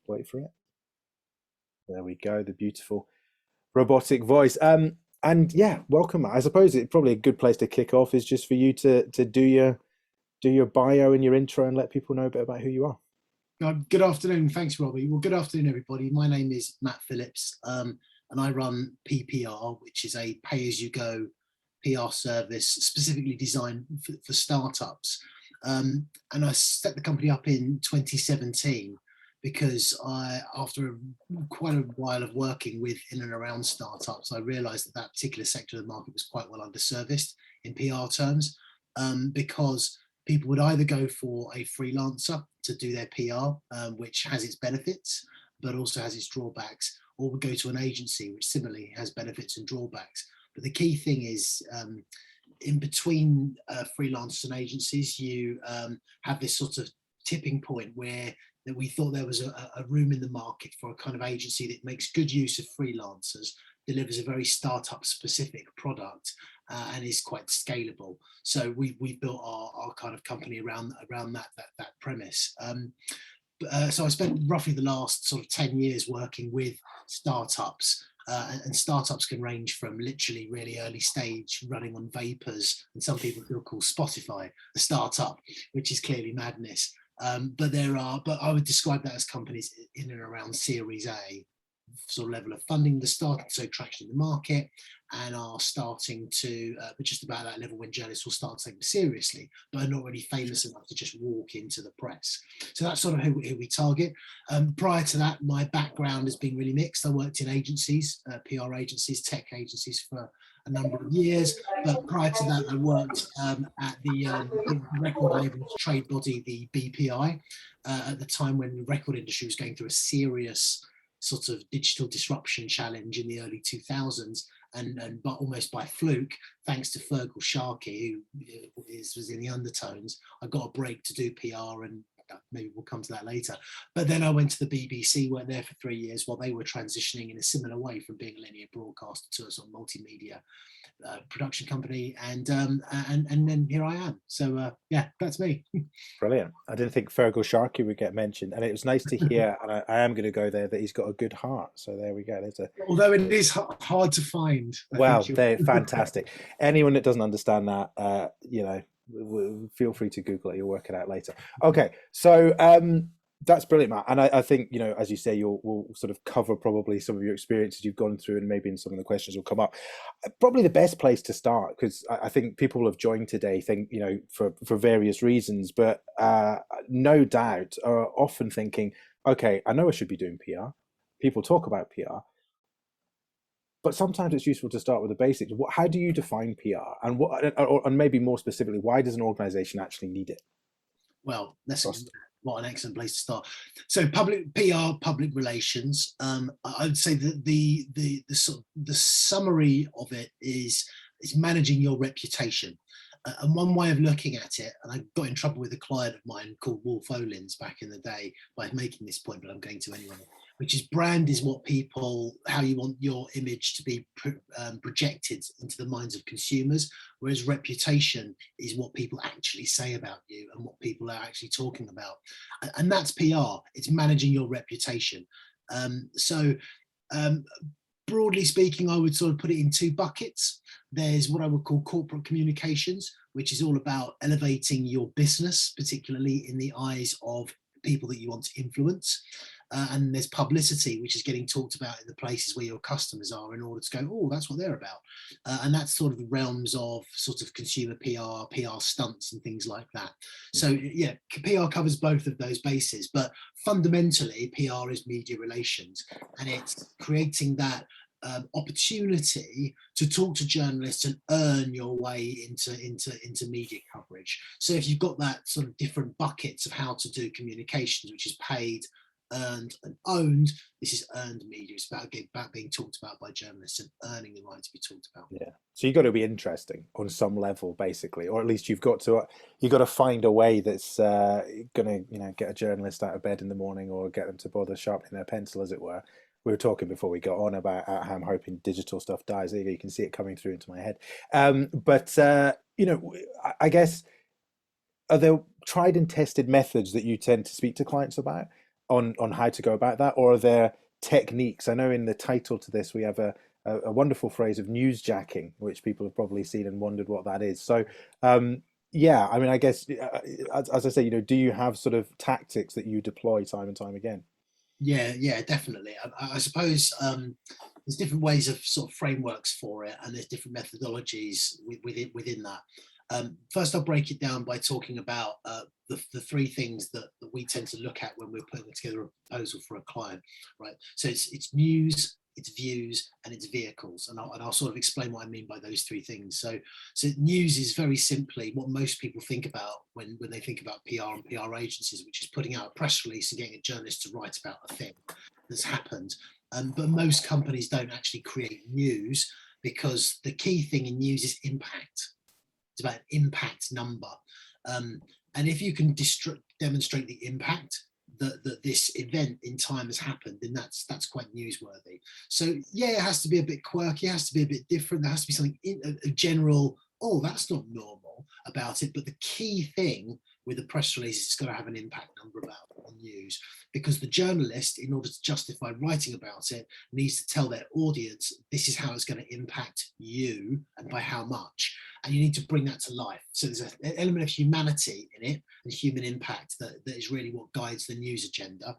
Wait for it. There we go. The beautiful robotic voice. And yeah, welcome, Matt. I suppose it's probably a good place to kick off is just for you to do your bio and your intro and let people know a bit about who you are. Good afternoon. Thanks, Robbie. Well, good afternoon, everybody. My name is Matt Phillips, and I run PPR, which is a pay-as-you-go PR service specifically designed for startups. And I set the company up in 2017 because after quite a while of working with in and around startups, I realized that particular sector of the market was quite well underserviced in PR terms, because people would either go for a freelancer to do their PR, which has its benefits, but also has its drawbacks, or would go to an agency, which similarly has benefits and drawbacks. But the key thing is, in between freelancers and agencies, you have this sort of tipping point where that we thought there was a room in the market for a kind of agency that makes good use of freelancers, delivers a very startup specific product, and is quite scalable. So we built our kind of company around that premise. So I spent roughly the last sort of 10 years working with startups, and startups can range from literally really early stage running on vapors, and some people still call Spotify a startup, which is clearly madness. But I would describe that as companies in and around Series A sort of level of funding, the starting to show traction in the market, and are starting to, but just about that level when journalists will start to take them seriously, but are not really famous enough to just walk into the press. So that's sort of who we target. Prior to that, my background has been really mixed. I worked in agencies, PR agencies, tech agencies for a number of years, but prior to that, I worked at the record labels trade body, the BPI, at the time when the record industry was going through a serious sort of digital disruption challenge in the early 2000s, and but almost by fluke, thanks to Fergal Sharkey, who was in the undertones, I got a break to do PR, and maybe we'll come to that later. But then I went to the BBC, worked there for 3 years while they were transitioning in a similar way from being a linear broadcaster to a sort of multimedia production company, and then here I am. So yeah, that's me. Brilliant. I didn't think Fergal Sharkey would get mentioned, and it was nice to hear, and I am going to go there, that he's got a good heart. So there we go. There's a Although it is hard to find. Wow, they're fantastic. Anyone that doesn't understand that, feel free to Google it. You'll work it out later. Okay, so that's brilliant, Matt. And I think, as you say, we'll sort of cover probably some of your experiences you've gone through, and maybe in some of the questions will come up. Probably the best place to start, because I think people will have joined today, for various reasons, but no doubt are often thinking, okay, I know I should be doing PR. People talk about PR. But sometimes it's useful to start with the basics. How do you define PR, and maybe more specifically, why does an organization actually need it? Well, what an excellent place to start. So, public PR, public relations. I would say that the summary of it is managing your reputation. And one way of looking at it, and I got in trouble with a client of mine called Wolf Olins back in the day by making this point, but I'm going to anyway, which is brand is how you want your image to be projected into the minds of consumers, whereas reputation is what people actually say about you and what people are actually talking about. And that's PR, it's managing your reputation. Broadly speaking, I would sort of put it in two buckets. There's what I would call corporate communications, which is all about elevating your business, particularly in the eyes of people that you want to influence. And there's publicity, which is getting talked about in the places where your customers are in order to go, oh, that's what they're about. And that's sort of the realms of sort of consumer PR stunts and things like that. So yeah, PR covers both of those bases, but fundamentally PR is media relations, and it's creating that opportunity to talk to journalists and earn your way into media coverage. So if you've got that sort of different buckets of how to do communications, which is paid, earned and owned, this is earned media. It's about being talked about by journalists and earning the right to be talked about. Yeah, so you've got to be interesting on some level, basically, or at least you've got to find a way that's going to get a journalist out of bed in the morning, or get them to bother sharpening their pencil, as it were. We were talking before we got on about how I'm hoping digital stuff dies. There you can see it coming through into my head. I guess, are there tried and tested methods that you tend to speak to clients about? on how to go about that, or are there techniques? I know in the title to this we have a wonderful phrase of newsjacking, which people have probably seen and wondered what that is. So yeah, I mean, I guess as I say, do you have sort of tactics that you deploy time and time again? Yeah, definitely. I suppose there's different ways of sort of frameworks for it, and there's different methodologies within that. First, I'll break it down by talking about the three things that we tend to look at when we're putting together a proposal for a client, right? So it's news, it's views, and it's vehicles, and I'll sort of explain what I mean by those three things. So news is very simply what most people think about when they think about PR and PR agencies, which is putting out a press release and getting a journalist to write about a thing that's happened. But most companies don't actually create news, because the key thing in news is impact. It's about impact number. And if you can demonstrate the impact that this event in time has happened, then that's quite newsworthy. So yeah, it has to be a bit quirky, it has to be a bit different, there has to be something a general, oh, that's not normal about it. But the key thing with a press release is it's got to have an impact number about on news, because the journalist, in order to justify writing about it, needs to tell their audience this is how it's going to impact you and by how much, and you need to bring that to life. So there's an element of humanity in it and human impact that is really what guides the news agenda.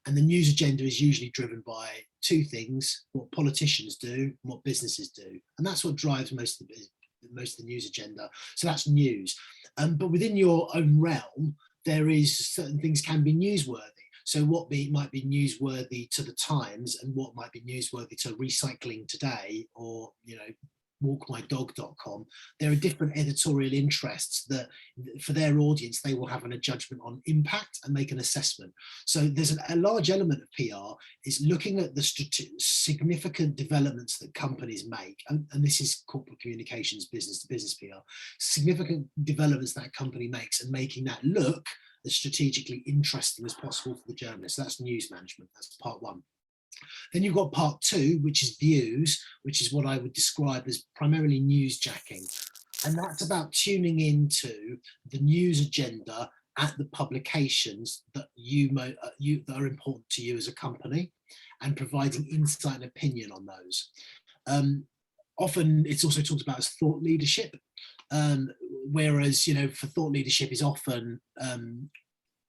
And the news agenda is usually driven by two things: what politicians do and what businesses do, and that's what drives most of the news agenda. So that's news. But within your own realm, there is certain things can be newsworthy. So what might be newsworthy to the Times, and what might be newsworthy to Recycling Today, or walkmydog.com. There are different editorial interests that for their audience, they will have a judgment on impact and make an assessment. So there's a large element of PR is looking at the significant developments that companies make. And this is corporate communications, business to business PR, significant developments that company makes, and making that look as strategically interesting as possible for the journalist. So that's news management. That's part one. Then you've got part two, which is views, which is what I would describe as primarily newsjacking. And that's about tuning into the news agenda at the publications that that are important to you as a company, and providing insight and opinion on those. Often it's also talked about as thought leadership, whereas for thought leadership is often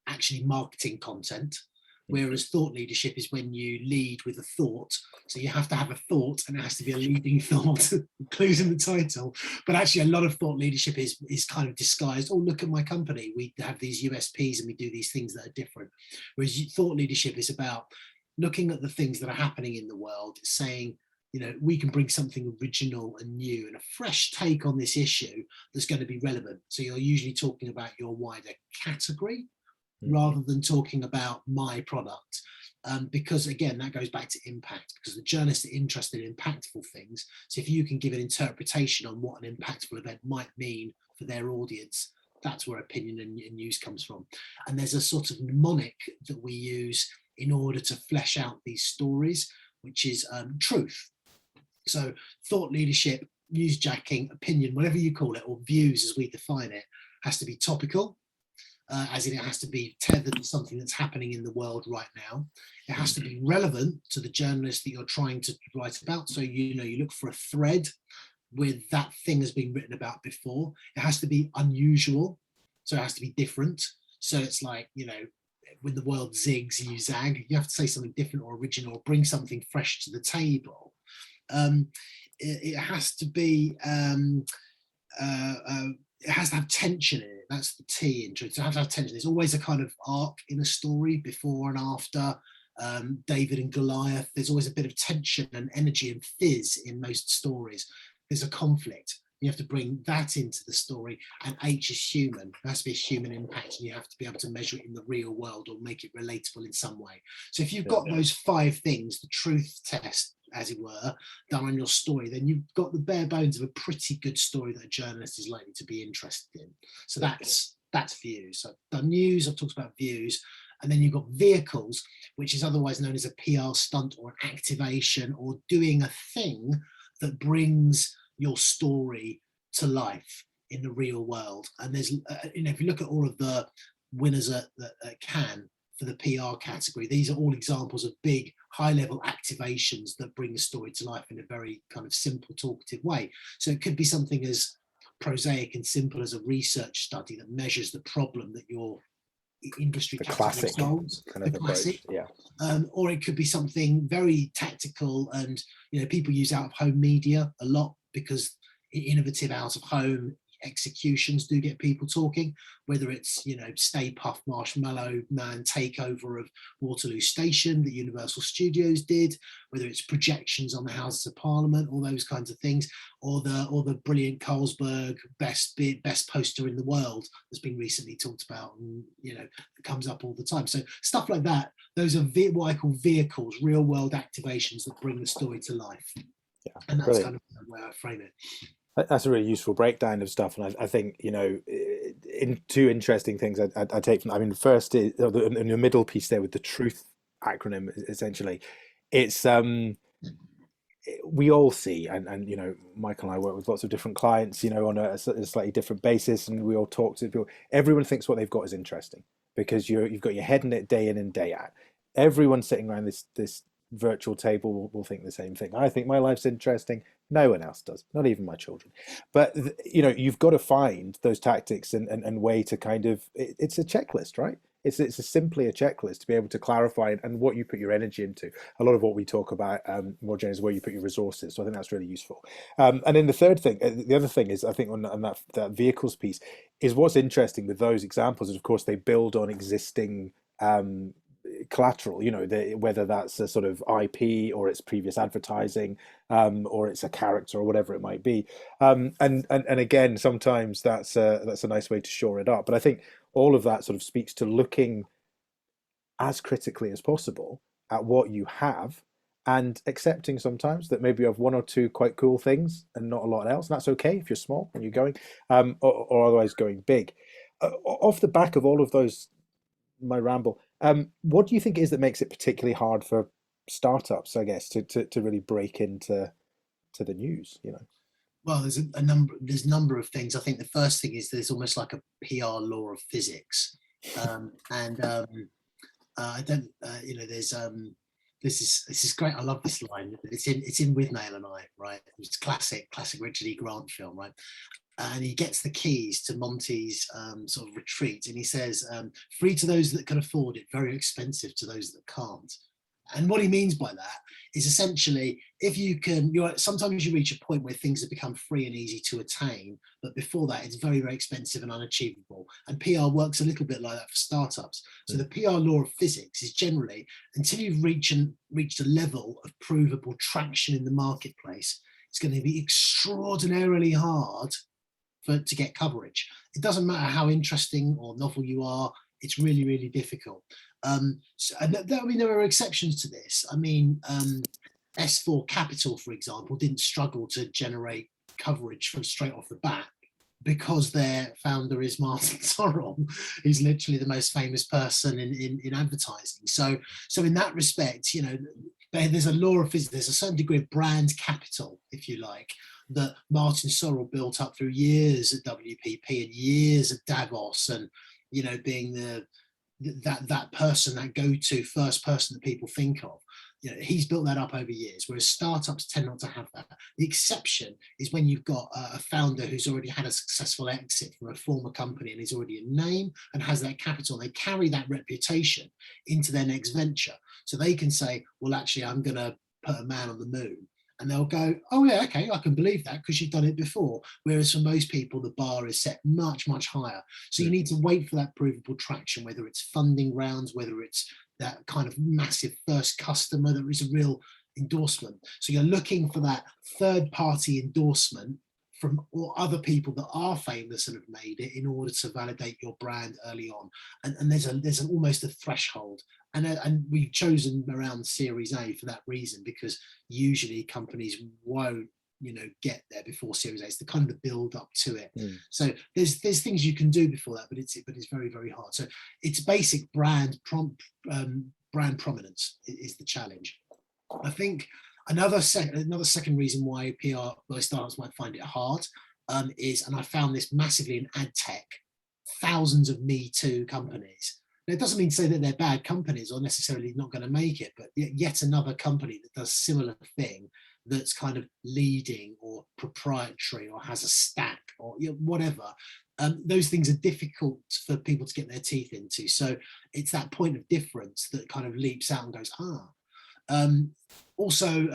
actually marketing content. Whereas thought leadership is when you lead with a thought. So you have to have a thought, and it has to be a leading thought, clues in the title. But actually a lot of thought leadership is kind of disguised. Oh, look at my company. We have these USPs and we do these things that are different. Whereas thought leadership is about looking at the things that are happening in the world, saying, we can bring something original and new and a fresh take on this issue that's going to be relevant. So you're usually talking about your wider category, rather than talking about my product. Because again, that goes back to impact, because the journalists are interested in impactful things. So if you can give an interpretation on what an impactful event might mean for their audience, that's where opinion and news comes from. And there's a sort of mnemonic that we use in order to flesh out these stories, which is truth. So thought leadership, newsjacking, opinion, whatever you call it, or views as we define it, has to be topical. As in, it has to be tethered to something that's happening in the world right now. It has to be relevant to the journalist that you're trying to write about. So you look for a thread with that thing has been written about before. It has to be unusual, so it has to be different. So it's like, when the world zigs, you zag. You have to say something different or original, or bring something fresh to the table. It has to be. It has to have tension in it. That's the T in truth. So it has to have tension. There's always a kind of arc in a story, before and after. David and Goliath, there's always a bit of tension and energy and fizz in most stories. There's a conflict. You have to bring that into the story. And H is human. There has to be a human impact, and you have to be able to measure it in the real world or make it relatable in some way. So if you've got those five things, the truth test, as it were, done on your story, then you've got the bare bones of a pretty good story that a journalist is likely to be interested in. So that's views. So I've done news, I've talked about views, and then you've got vehicles, which is otherwise known as a PR stunt or an activation, or doing a thing that brings your story to life in the real world. And there's, if you look at all of the winners at Cannes for the PR category. These are all examples of big, high-level activations that bring the story to life in a very kind of simple, talkative way. So it could be something as prosaic and simple as a research study that measures the problem that your industry category solves, kind of approach, yeah. Or it could be something very tactical, and people use out-of-home media a lot because innovative out-of-home executions do get people talking, whether it's Stay Puft Marshmallow Man takeover of Waterloo Station that Universal Studios did, whether it's projections on the Houses of Parliament, all those kinds of things, or the brilliant Carlsberg best poster in the world that's been recently talked about, and it comes up all the time. So stuff like that, those are what I call vehicles, real world activations that bring the story to life. Yeah, and that's brilliant. kind of the way I frame it. That's a really useful breakdown of stuff, and I think in two interesting things I take from. I mean, first is in the middle piece there with the truth acronym. Essentially, it's we all see, and Michael and I work with lots of different clients, on a slightly different basis, and we all talk to people. Everyone thinks what they've got is interesting because you've got your head in it day in and day out. Everyone sitting around this virtual table will think the same thing. I think my life's interesting. No one else does, not even my children. But you've got to find those tactics and way to kind of, it's a checklist, right? It's simply a checklist to be able to clarify and what you put your energy into. A lot of what we talk about more generally is where you put your resources. So I think that's really useful. And then the other thing is, I think on that vehicles piece is what's interesting with those examples is, of course, they build on existing collateral, whether that's a sort of IP or it's previous advertising, or it's a character or whatever it might be. And again, sometimes that's a nice way to shore it up. But I think all of that sort of speaks to looking as critically as possible at what you have and accepting sometimes that maybe you have one or two quite cool things and not a lot else. And that's okay if you're small and you're going, or otherwise going big. Off the back of all of those, my ramble, what do you think it is that makes it particularly hard for startups, I guess, to really break into the news? Well, there's a number of things. I think the first thing is there's almost like a PR law of physics, I don't, there's this is great. I love this line. It's in With Nail and I, right? It's classic Richard E. Grant film, right? And he gets the keys to Monty's sort of retreat, and he says, "Free to those that can afford it, very expensive to those that can't." And what he means by that is essentially, if you can, sometimes you reach a point where things have become free and easy to attain, but before that, it's very, very expensive and unachievable. And PR works a little bit like that for startups. So the PR law of physics is generally, until you've reached a level of provable traction in the marketplace, it's going to be extraordinarily hard to get coverage. It doesn't matter how interesting or novel you are, it's really, really difficult. There are exceptions to this. I mean, S4 Capital, for example, didn't struggle to generate coverage from straight off the bat because their founder is Martin Sorrell, who's literally the most famous person in advertising. So in that respect, there's a law of physics, there's a certain degree of brand capital, if you like, that Martin Sorrell built up through years at WPP and years at Davos, and being that person, that go-to first person that people think of. He's built that up over years, whereas startups tend not to have that. The exception is when you've got a founder who's already had a successful exit from a former company and is already a name and has that capital. They carry that reputation into their next venture. So they can say, well, actually, I'm going to put a man on the moon. And they'll go, oh yeah, okay, I can believe that because you've done it before. Whereas for most people, the bar is set much, much higher. So you need to wait for that provable traction, whether it's funding rounds, whether it's that kind of massive first customer that is a real endorsement. So you're looking for that third party endorsement from other people that are famous and have made it in order to validate your brand early on. And there's almost a threshold. And we've chosen around Series A for that reason, because usually companies won't, get there before Series A. It's the kind of the build up to it. So there's things you can do before that, but it's very, very hard. So it's basic brand prominence is the challenge. I think another second reason why startups might find it hard is, and I found this massively in ad tech, thousands of Me Too companies Now, it doesn't mean to say that they're bad companies or necessarily not going to make it, but yet another company that does similar thing, that's kind of leading or proprietary or has a stack or whatever. Those things are difficult for people to get their teeth into. So it's that point of difference that kind of leaps out and goes, ah. Also,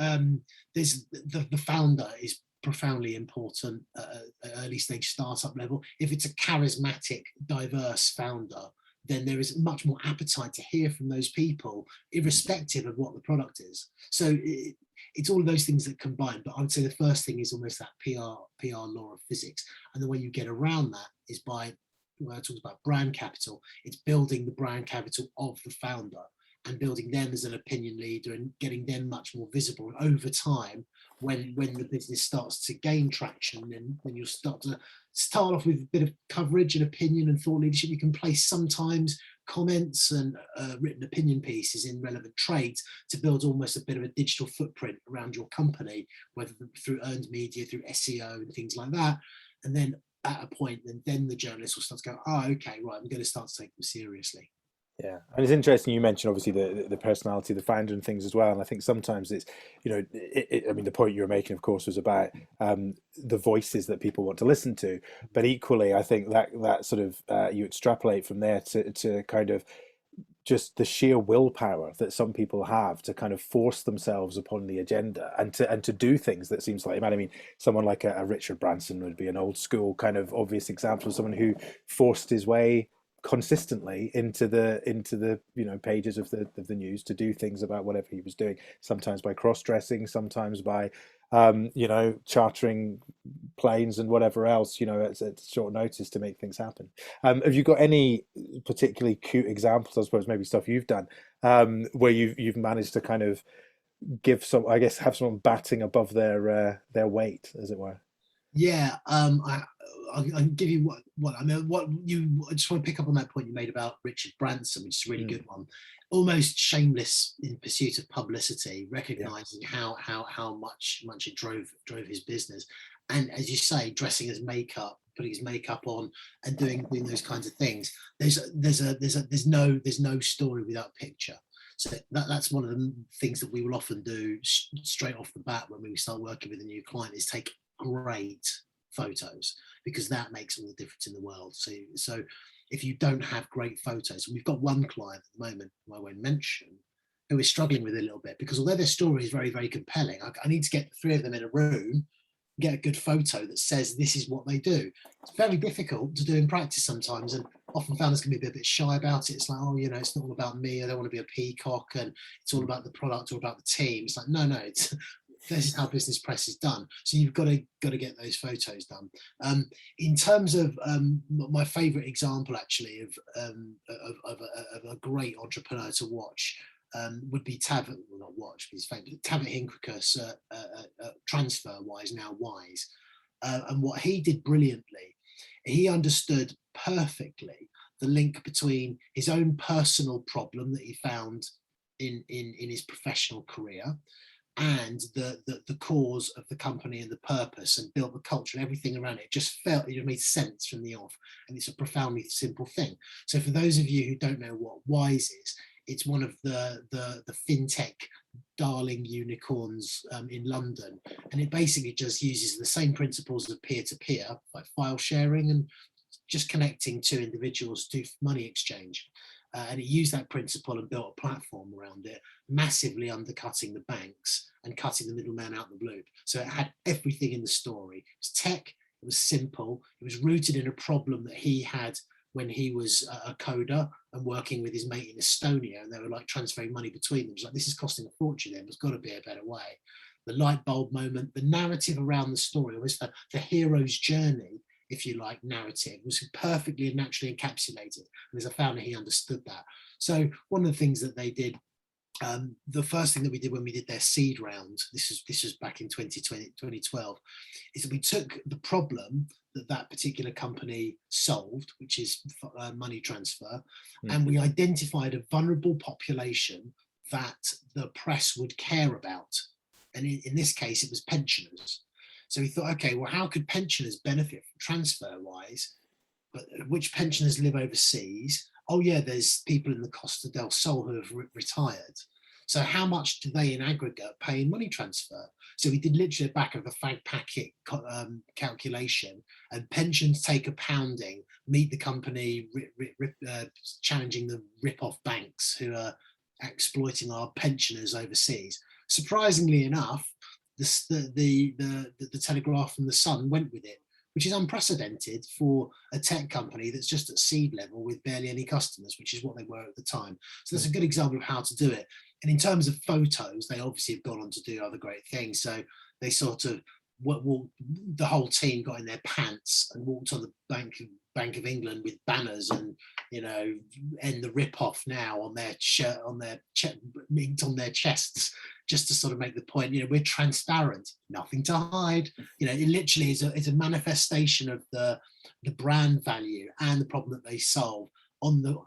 there's the founder is profoundly important at early stage startup level. If it's a charismatic, diverse founder, then there is much more appetite to hear from those people, irrespective of what the product is. So it's all of those things that combine. But I would say the first thing is almost that PR law of physics. And the way you get around that is by, when I talked about brand capital, it's building the brand capital of the founder and building them as an opinion leader and getting them much more visible. And over time, when the business starts to gain traction, then when you'll start off with a bit of coverage and opinion and thought leadership, you can place sometimes comments and written opinion pieces in relevant trades to build almost a bit of a digital footprint around your company, whether through earned media, through SEO and things like that. And then at a point, then the journalist will start to go, oh, okay, right, I'm going to start to take them seriously. Yeah, and it's interesting you mentioned obviously the personality of the founder and things as well. And I think sometimes it's, you know, I mean, the point you were making, of course, was about the voices that people want to listen to. But equally, I think that sort of you extrapolate from there to kind of just the sheer willpower that some people have to kind of force themselves upon the agenda and to do things that seems like, I mean, someone like a Richard Branson would be an old school kind of obvious example of someone who forced his way consistently into the you know pages of the news to do things about whatever he was doing, sometimes by cross-dressing, sometimes by you know, chartering planes and whatever else, you know, at short notice to make things happen. Have you got any particularly cute examples, I suppose, maybe stuff you've done, where you've managed to kind of give some, I guess, have someone batting above their weight, as it were? Yeah, I'll give you what I mean. I just want to pick up on that point you made about Richard Branson, which is a really good one. Almost shameless in pursuit of publicity, recognizing how much it drove his business, and as you say, dressing as makeup, putting his makeup on, and doing those kinds of things. There's no story without picture. So that's one of the things that we will often do straight off the bat when we start working with a new client, is take great photos, because that makes all the difference in the world. So if you don't have great photos, and we've got one client at the moment who I won't mention, who is struggling with it a little bit, because although their story is very, very compelling, I need to get the three of them in a room, get a good photo that says this is what they do. It's very difficult to do in practice sometimes, and often founders can be a bit shy about it. It's like, oh, you know, it's not all about me, I don't want to be a peacock, and it's all about the product or about the team. It's like, no, it's this is how business press is done. So you've got to get those photos done. In terms of my favorite example, actually, of a great entrepreneur to watch would be Tavat, well, not watch, but he's famous, Tavat Hinkrikos, TransferWise, now Wise. And what he did brilliantly, he understood perfectly the link between his own personal problem that he found in his professional career and the cause of the company and the purpose, and built the culture and everything around it. It just felt, it made sense from the off, and it's a profoundly simple thing. So for those of you who don't know what Wise is, it's one of the fintech darling unicorns in London, and it basically just uses the same principles of peer-to-peer, like file sharing and just connecting two individuals to money exchange. And it used that principle and built a platform around it, massively undercutting the banks and cutting the middleman out the loop. So it had everything in the story. It was tech, it was simple, it was rooted in a problem that he had when he was a coder and working with his mate in Estonia, and they were like transferring money between them. It was like, this is costing a fortune, there's got to be a better way. The light bulb moment, the narrative around the story, almost the hero's journey, if you like, narrative was perfectly and naturally encapsulated. And as a founder, he understood that. So one of the things that they did, the first thing that we did when we did their seed round, this was back in 2012, is that we took the problem that particular company solved, which is money transfer, and we identified a vulnerable population that the press would care about. And in this case, it was pensioners. So we thought, okay, well, how could pensioners benefit from TransferWise, but which pensioners live overseas? oh yeah, there's people in the Costa del Sol who have retired. So how much do they in aggregate pay in money transfer? So we did literally a back of the fag packet calculation, and pensions take a pounding, meet the company challenging the rip-off banks who are exploiting our pensioners overseas. Surprisingly enough, the Telegraph and the Sun went with it, which is unprecedented for a tech company that's just at seed level with barely any customers, which is what they were at the time. So that's a good example of how to do it. And in terms of photos, they obviously have gone on to do other great things. So they sort of, the whole team got in their pants and walked on the Bank of England with banners and, you know, end the rip-off now on their shirt, on their inked on their chests, just to sort of make the point, you know, we're transparent, nothing to hide. You know, it literally is a manifestation of the brand value and the problem that they solve on the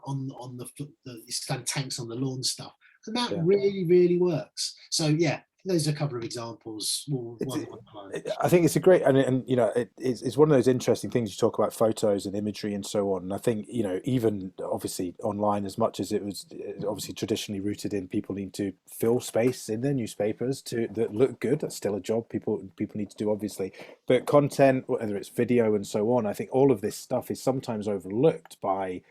stand tanks on the lawn stuff. And that really works. So yeah, those are a couple of examples. I think it's a great, and you know, it's one of those interesting things. You talk about photos and imagery and so on. And I think, you know, even obviously online, as much as it was obviously traditionally rooted in people need to fill space in their newspapers that look good. That's still a job people need to do, obviously. But content, whether it's video and so on, I think all of this stuff is sometimes overlooked by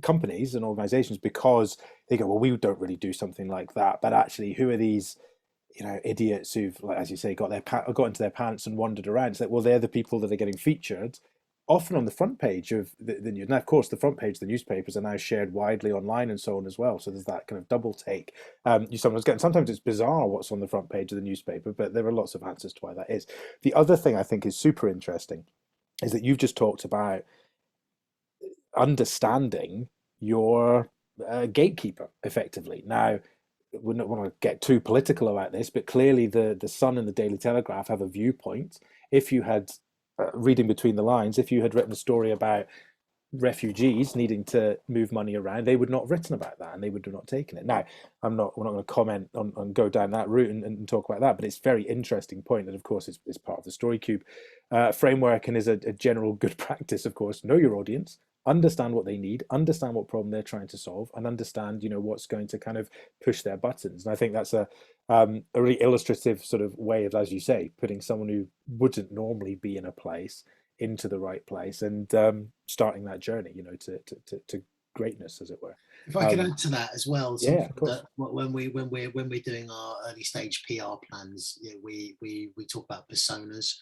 companies and organizations because they go, well, we don't really do something like that. But actually, who are these, you know, idiots who've, like, as you say, got into their pants and wandered around? It's like, well, they're the people that are getting featured often on the front page of the news. Now, of course, the front page of the newspapers are now shared widely online and so on as well. So there's that kind of double take. You sometimes get, sometimes it's bizarre what's on the front page of the newspaper, but there are lots of answers to why that is. The other thing I think is super interesting is that you've just talked about understanding your gatekeeper effectively. Now, we don't want to get too political about this, but clearly the Sun and the Daily Telegraph have a viewpoint. If you had, reading between the lines, if you had written a story about refugees needing to move money around, they would not have written about that and they would have not taken it. Now, we're not going to comment on go down that route and talk about that, but it's a very interesting point that, of course, is part of the Storycube framework and is a general good practice, of course. Know your audience, understand what they need, understand what problem they're trying to solve, and understand, you know, what's going to kind of push their buttons. And I think that's a really illustrative sort of way of, as you say, putting someone who wouldn't normally be in a place into the right place and starting that journey, you know, to greatness, as it were. If I could add to that as well, yeah, of course. that when we're doing our early stage PR plans, you know, we talk about personas,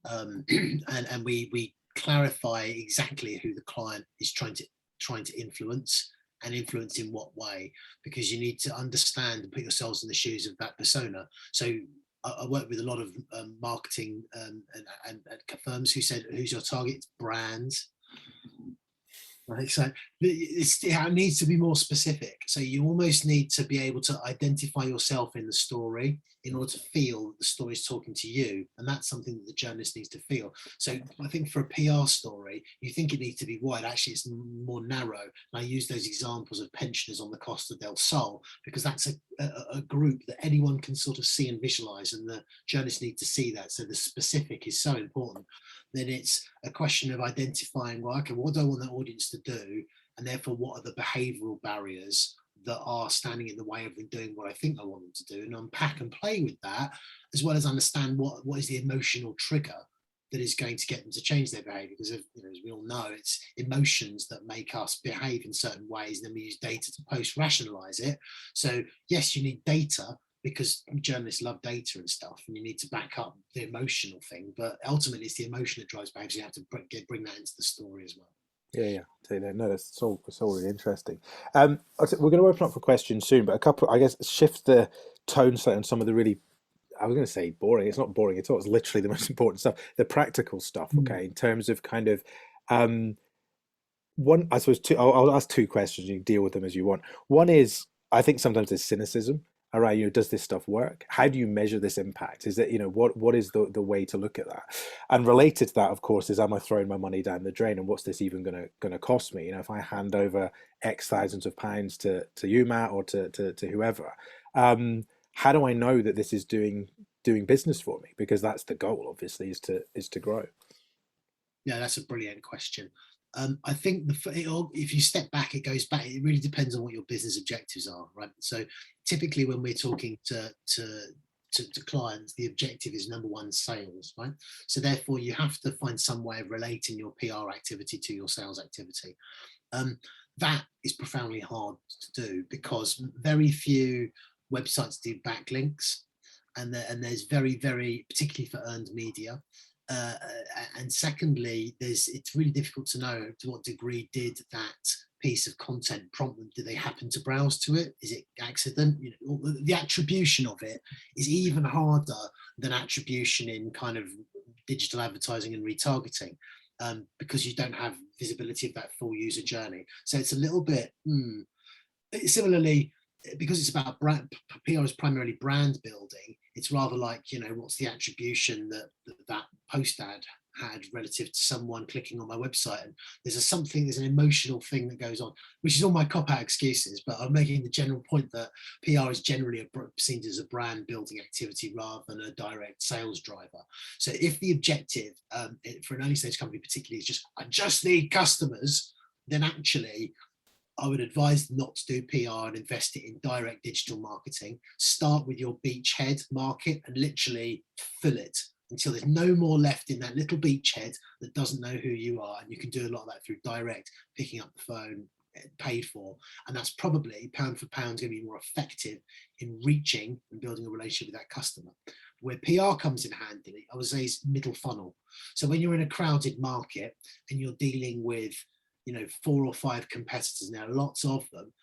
and we clarify exactly who the client is trying to influence, and influence in what way, because you need to understand and put yourselves in the shoes of that persona. So I work with a lot of marketing and firms who said, who's your target brand? Right, so it needs to be more specific. So you almost need to be able to identify yourself in the story in order to feel that the story is talking to you, and that's something that the journalist needs to feel. So I think for a PR story, you think it needs to be wide. Actually, it's more narrow. And I use those examples of pensioners on the Costa del Sol because that's a group that anyone can sort of see and visualize, and the journalists need to see that. So the specific is so important. Then it's a question of identifying, well, okay, what do I want that audience to do? And therefore, what are the behavioral barriers that are standing in the way of them doing what I think I want them to do? And unpack and play with that, as well as understand what is the emotional trigger that is going to get them to change their behavior. Because, you know, as we all know, it's emotions that make us behave in certain ways. And then we use data to post-rationalize it. So yes, you need data, because journalists love data and stuff, and you need to back up the emotional thing. But ultimately, it's the emotion that drives behavior. So you have to bring that into the story as well. Yeah. No, it's all really interesting. We're going to open up for questions soon, but a couple, I guess, shift the tone slightly on some of the really, I was going to say boring. It's not boring at all. It's literally the most important stuff, the practical stuff. Okay, in terms of kind of one, I suppose two. I'll ask two questions. You can deal with them as you want. One is, I think sometimes there's cynicism around, you know, does this stuff work? How do you measure this impact? Is that, you know, what is the way to look at that? And related to that, of course, is, am I throwing my money down the drain, and what's this even gonna cost me? You know, if I hand over X thousands of pounds to you, Matt, or to whoever, how do I know that this is doing business for me? Because that's the goal, obviously, is to grow. Yeah, that's a brilliant question. I think if you step back, it goes back. It really depends on what your business objectives are, right? So typically, when we're talking to clients, the objective is number one, sales, right? So therefore, you have to find some way of relating your PR activity to your sales activity. That is profoundly hard to do because very few websites do backlinks, and there's very, very, particularly for earned media. And secondly, it's really difficult to know to what degree did that piece of content prompt them. Did they happen to browse to it? Is it accident? The attribution of it is even harder than attribution in kind of digital advertising and retargeting, because you don't have visibility of that full user journey. So it's a little bit similarly, because it's about brand. PR is primarily brand building. It's rather like, what's the attribution that post ad had relative to someone clicking on my website, and there's an emotional thing that goes on, which is all my cop-out excuses, but I'm making the general point that PR is generally seen as a brand building activity rather than a direct sales driver. So if the objective for an early stage company particularly is I just need customers, then actually I would advise not to do PR and invest it in direct digital marketing. Start with your beachhead market and literally fill it until there's no more left in that little beachhead that doesn't know who you are. And you can do a lot of that through direct, picking up the phone, paid for. And that's probably pound for pound going to be more effective in reaching and building a relationship with that customer. Where PR comes in handy, I would say, is middle funnel. So when you're in a crowded market and you're dealing with 4 or 5 competitors now, lots of them,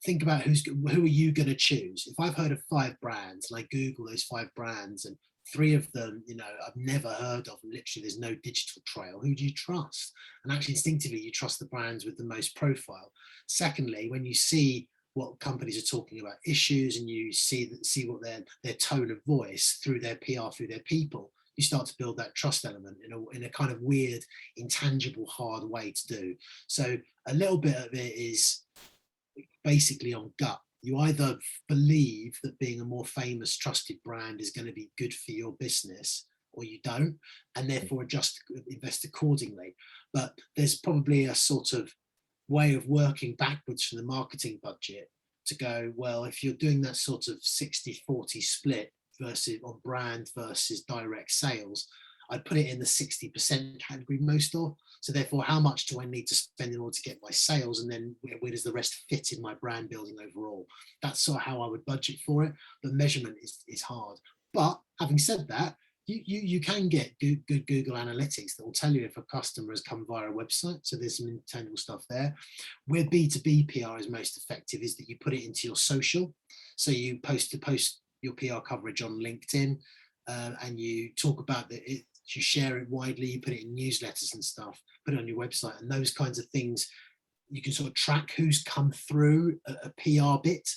think about who are you going to choose. If I've heard of 5 brands and I Google those 5 brands and 3 of them, I've never heard of, and literally there's no digital trail, who do you trust? And actually instinctively you trust the brands with the most profile. Secondly, when you see what companies are talking about issues and you see what their tone of voice through their PR, through their people, you start to build that trust element in a kind of weird, intangible, hard way to do. So a little bit of it is basically on gut. You either believe that being a more famous, trusted brand is going to be good for your business, or you don't, and therefore invest accordingly. But there's probably a sort of way of working backwards from the marketing budget to go, well, if you're doing that sort of 60-40 split versus on brand versus direct sales, I'd put it in the 60% category most of. So therefore, how much do I need to spend in order to get my sales? And then where does the rest fit in my brand building overall? That's sort of how I would budget for it. But measurement is hard. But having said that, you can get good Google Analytics that will tell you if a customer has come via a website. So there's some intangible stuff there. Where B2B PR is most effective is that you put it into your social. So you post your PR coverage on LinkedIn, and you talk about it, you share it widely, you put it in newsletters and stuff, put it on your website, and those kinds of things. You can sort of track who's come through a PR bit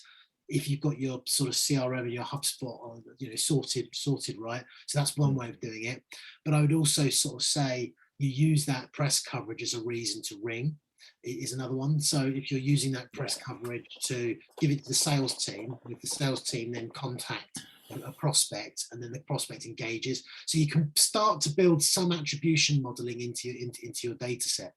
if you've got your sort of CRM and your HubSpot sorted right. So that's one way of doing it. But I would also sort of say you use that press coverage as a reason to ring. It is another one. So if you're using that press coverage to give it to the sales team, with the sales team then contact a prospect, and then the prospect engages. So you can start to build some attribution modeling into your data set.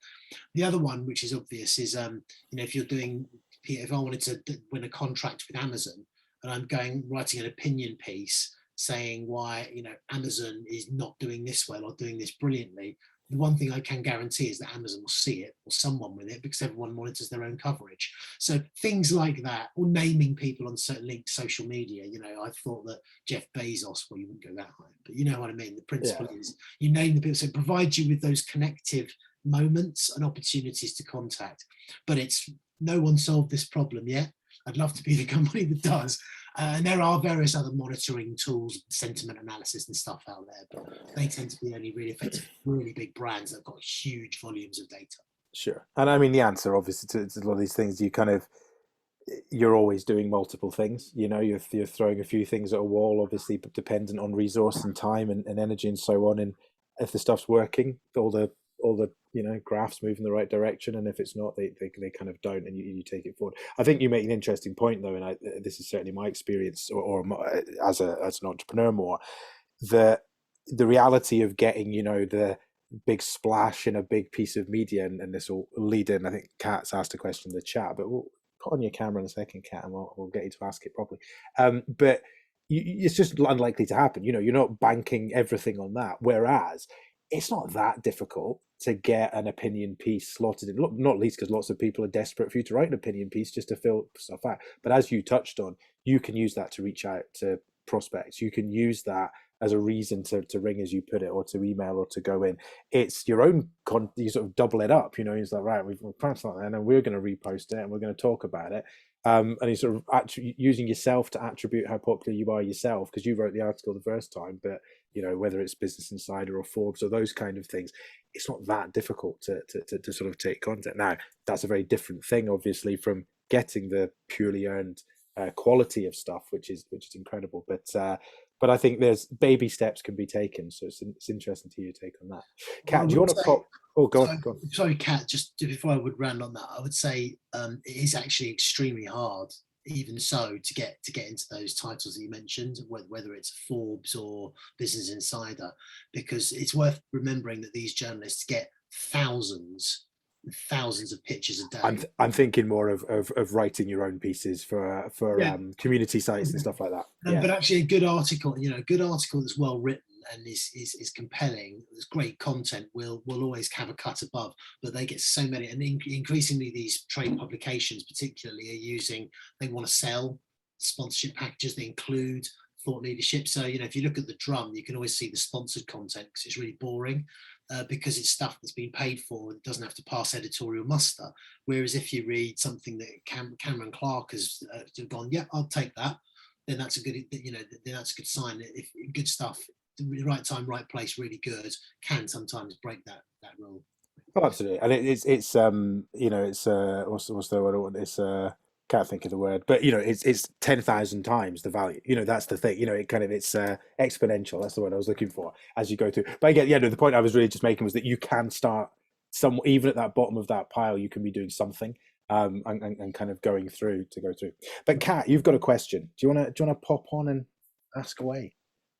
The other one, which is obvious, is if I wanted to win a contract with Amazon and I'm writing an opinion piece saying why Amazon is not doing this well or doing this brilliantly, the one thing I can guarantee is that Amazon will see it, or someone with it, because everyone monitors their own coverage. So things like that, or naming people on certain linked social media. I thought that Jeff Bezos, well, you wouldn't go that high, but you know what I mean. The principle is you name the people, so it provides you with those connective moments and opportunities to contact. But no one solved this problem yet. I'd love to be the company that does. And there are various other monitoring tools, sentiment analysis and stuff out there, but they tend to be only really effective, really big brands that have got huge volumes of data. Sure. And I mean, the answer obviously to a lot of these things, you're always doing multiple things. You're throwing a few things at a wall, obviously, but dependent on resource and time and energy and so on. And if the stuff's working, all the graphs move in the right direction, and if it's not, they kind of don't, and you take it forward. I think you make an interesting point though, and this is certainly my experience, or as an entrepreneur more, the reality of getting the big splash in a big piece of media, and this will lead in. I think Kat's asked a question in the chat, but we'll put on your camera in a second, Kat, and we'll get you to ask it properly. But it's just unlikely to happen. You're not banking everything on that. Whereas it's not that difficult to get an opinion piece slotted in, not least because lots of people are desperate for you to write an opinion piece just to fill stuff out. But as you touched on, you can use that to reach out to prospects. You can use that as a reason to ring, as you put it, or to email, or to go in. It's your own you sort of double it up. He's like, right, we've planned something, and then we're going to repost it, and we're going to talk about it. And he's sort of actually using yourself to attribute how popular you are yourself, because you wrote the article the first time. But whether it's Business Insider or Forbes or those kind of things, it's not that difficult to sort of take content. Now, that's a very different thing, obviously, from getting the purely earned quality of stuff, which is incredible. But I think there's baby steps can be taken. So it's interesting to hear your take on that. Kat, do you want to pop? Oh, go on. Sorry, Kat, just before I would round on that, I would say it is actually extremely hard, even so, to get into those titles that you mentioned, whether it's Forbes or Business Insider, because it's worth remembering that these journalists get thousands of pictures a day. I'm thinking more of writing your own pieces for community sites and stuff like that. But actually, a good article, a good article that's well written and is compelling, there's great content, will always have a cut above. But they get so many, and increasingly these trade publications particularly they want to sell sponsorship packages. They include thought leadership. So if you look at the drum, you can always see the sponsored content because it's really boring. Because it's stuff that's been paid for, it doesn't have to pass editorial muster. Whereas if you read something that Cameron Clark has gone, yeah, I'll take that, then that's a good, then that's a good sign. If good stuff, the right time, right place, really good, can sometimes break that rule. Oh, absolutely, and it's what's the word? It's can't think of the word, but it's 10,000 times the value. That's the thing. It's exponential. That's the word I was looking for as you go through. But again, the point I was really just making was that you can start even at that bottom of that pile. You can be doing something, and kind of go through. But Kat, you've got a question. Do you want to pop on and ask away?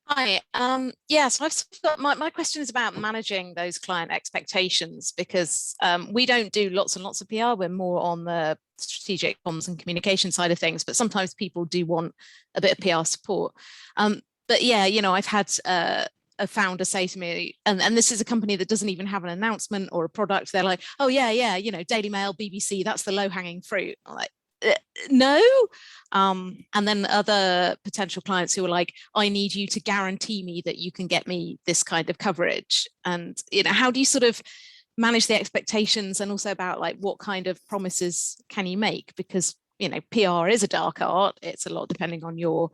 Hi. So I've got my question is about managing those client expectations, because we don't do lots and lots of PR. We're more on the strategic comms and communication side of things, but sometimes people do want a bit of PR support. But I've had a founder say to me, and this is a company that doesn't even have an announcement or a product. They're like, oh yeah, Daily Mail, BBC, that's the low-hanging fruit. I'm like, no. And then other potential clients who are like, I need you to guarantee me that you can get me this kind of coverage. And how do you sort of manage the expectations, and also about like what kind of promises can you make? Because PR is a dark art. It's a lot depending on your